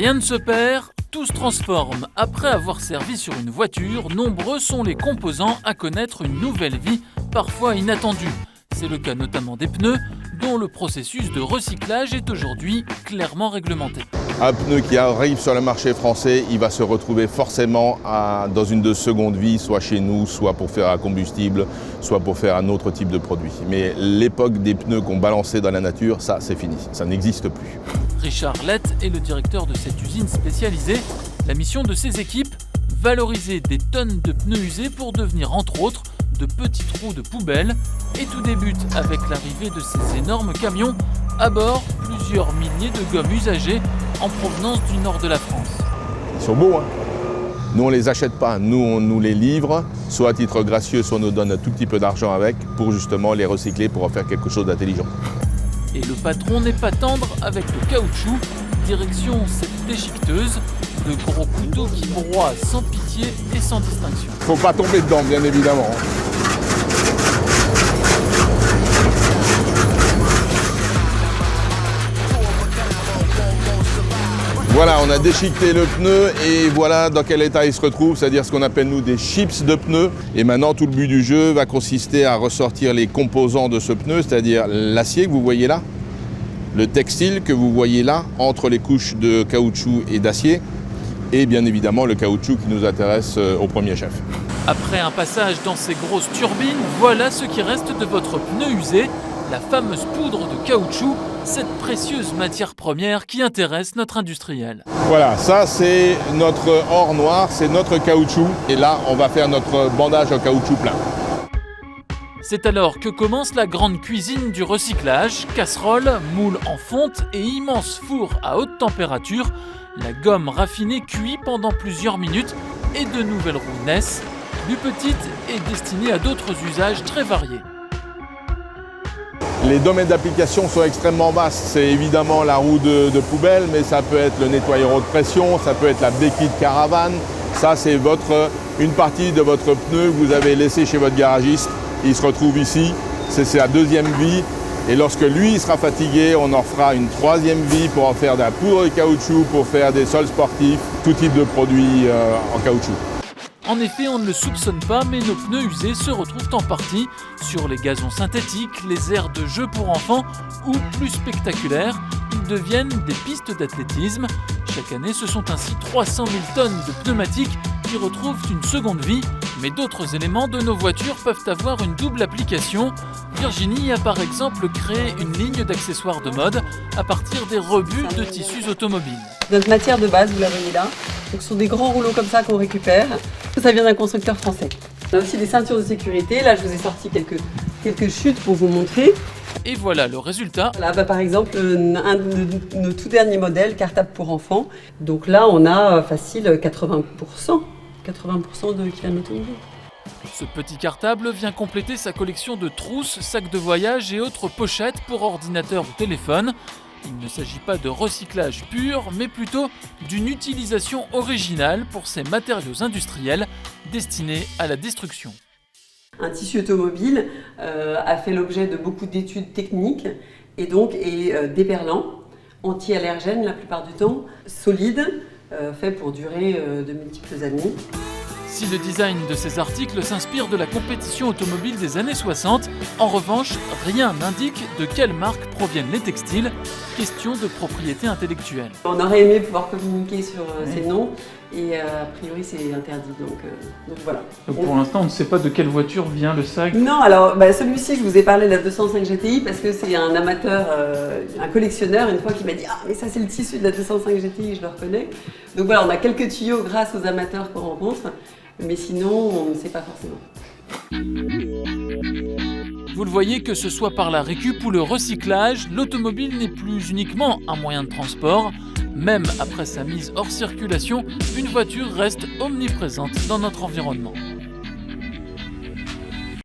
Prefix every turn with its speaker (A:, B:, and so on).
A: Rien ne se perd, tout se transforme. Après avoir servi sur une voiture, nombreux sont les composants à connaître une nouvelle vie, parfois inattendue. C'est le cas notamment des pneus, dont le processus de recyclage est aujourd'hui clairement réglementé.
B: Un pneu qui arrive sur le marché français, il va se retrouver forcément dans une de seconde vie, soit chez nous, soit pour faire un combustible, soit pour faire un autre type de produit. Mais l'époque des pneus qu'on balançait dans la nature, ça c'est fini, ça n'existe plus.
A: Richard Lett est le directeur de cette usine spécialisée. La mission de ses équipes, valoriser des tonnes de pneus usés pour devenir entre autres de petits trous de poubelle. Et tout débute avec l'arrivée de ces énormes camions. À bord, plusieurs milliers de gommes usagées en provenance du nord de la France.
B: Ils sont beaux, hein. Nous, on ne les achète pas, nous, on nous les livre, soit à titre gracieux, soit on nous donne un tout petit peu d'argent avec, pour justement les recycler, pour en faire quelque chose d'intelligent.
A: Et le patron n'est pas tendre avec le caoutchouc. Direction cette déchiqueteuse, de gros couteaux qui broient sans pitié et sans distinction.
B: Faut pas tomber dedans, bien évidemment. Voilà, on a déchiqueté le pneu et voilà dans quel état il se retrouve, c'est-à-dire ce qu'on appelle nous des chips de pneus. Et maintenant, tout le but du jeu va consister à ressortir les composants de ce pneu, c'est-à-dire l'acier que vous voyez là, le textile que vous voyez là, entre les couches de caoutchouc et d'acier, et bien évidemment le caoutchouc qui nous intéresse au premier chef.
A: Après un passage dans ces grosses turbines, voilà ce qui reste de votre pneu usé, la fameuse poudre de caoutchouc, cette précieuse matière première qui intéresse notre industriel.
B: Voilà, ça c'est notre or noir, c'est notre caoutchouc, et là on va faire notre bandage en caoutchouc plein.
A: C'est alors que commence la grande cuisine du recyclage, casserole, moule en fonte et immense four à haute température. La gomme raffinée cuit pendant plusieurs minutes et de nouvelles roues naissent, plus petites et destinées à d'autres usages très variés.
B: Les domaines d'application sont extrêmement vastes. C'est évidemment la roue de poubelle, mais ça peut être le nettoyeur haute pression, ça peut être la béquille de caravane. Ça, c'est une partie de votre pneu que vous avez laissé chez votre garagiste. Il se retrouve ici, c'est sa deuxième vie. Et lorsque lui il sera fatigué, on en fera une troisième vie pour en faire de la poudre de caoutchouc, pour faire des sols sportifs, tout type de produits en caoutchouc.
A: En effet, on ne le soupçonne pas, mais nos pneus usés se retrouvent en partie sur les gazons synthétiques, les aires de jeux pour enfants ou, plus spectaculaires, ils deviennent des pistes d'athlétisme. Chaque année, ce sont ainsi 300 000 tonnes de pneumatiques qui retrouvent une seconde vie. Mais d'autres éléments de nos voitures peuvent avoir une double application. Virginie a par exemple créé une ligne d'accessoires de mode à partir des rebuts de tissus automobiles.
C: Notre matière de base, vous la voyez là. Donc, ce sont des grands rouleaux comme ça qu'on récupère. Ça vient d'un constructeur français. On a aussi des ceintures de sécurité. Là, je vous ai sorti quelques chutes pour vous montrer.
A: Et voilà le résultat.
C: Là, par exemple, un de nos tout derniers modèles, cartable pour enfants. Donc là, on a facile 80% de qui vient de l'automobile.
A: Ce petit cartable vient compléter sa collection de trousses, sacs de voyage et autres pochettes pour ordinateur ou téléphone. Il ne s'agit pas de recyclage pur, mais plutôt d'une utilisation originale pour ces matériaux industriels destinés à la destruction.
C: Un tissu automobile a fait l'objet de beaucoup d'études techniques et donc est déperlant, anti-allergène la plupart du temps, solide, fait pour durer de multiples années.
A: Si le design de ces articles s'inspire de la compétition automobile des années 60, en revanche, rien n'indique de quelle marque proviennent les textiles. Question de propriété intellectuelle.
C: On aurait aimé pouvoir communiquer sur ces noms et a priori c'est interdit, donc voilà.
A: Donc pour l'instant on ne sait pas de quelle voiture vient le sac.
C: Non, alors celui-ci je vous ai parlé de la 205 GTI parce que c'est un amateur, un collectionneur une fois qui m'a dit « Ah mais ça c'est le tissu de la 205 GTI, je le reconnais ». Donc voilà, on a quelques tuyaux grâce aux amateurs qu'on rencontre, mais sinon on ne sait pas forcément.
A: Vous le voyez, que ce soit par la récup ou le recyclage, l'automobile n'est plus uniquement un moyen de transport. Même après sa mise hors circulation, une voiture reste omniprésente dans notre environnement.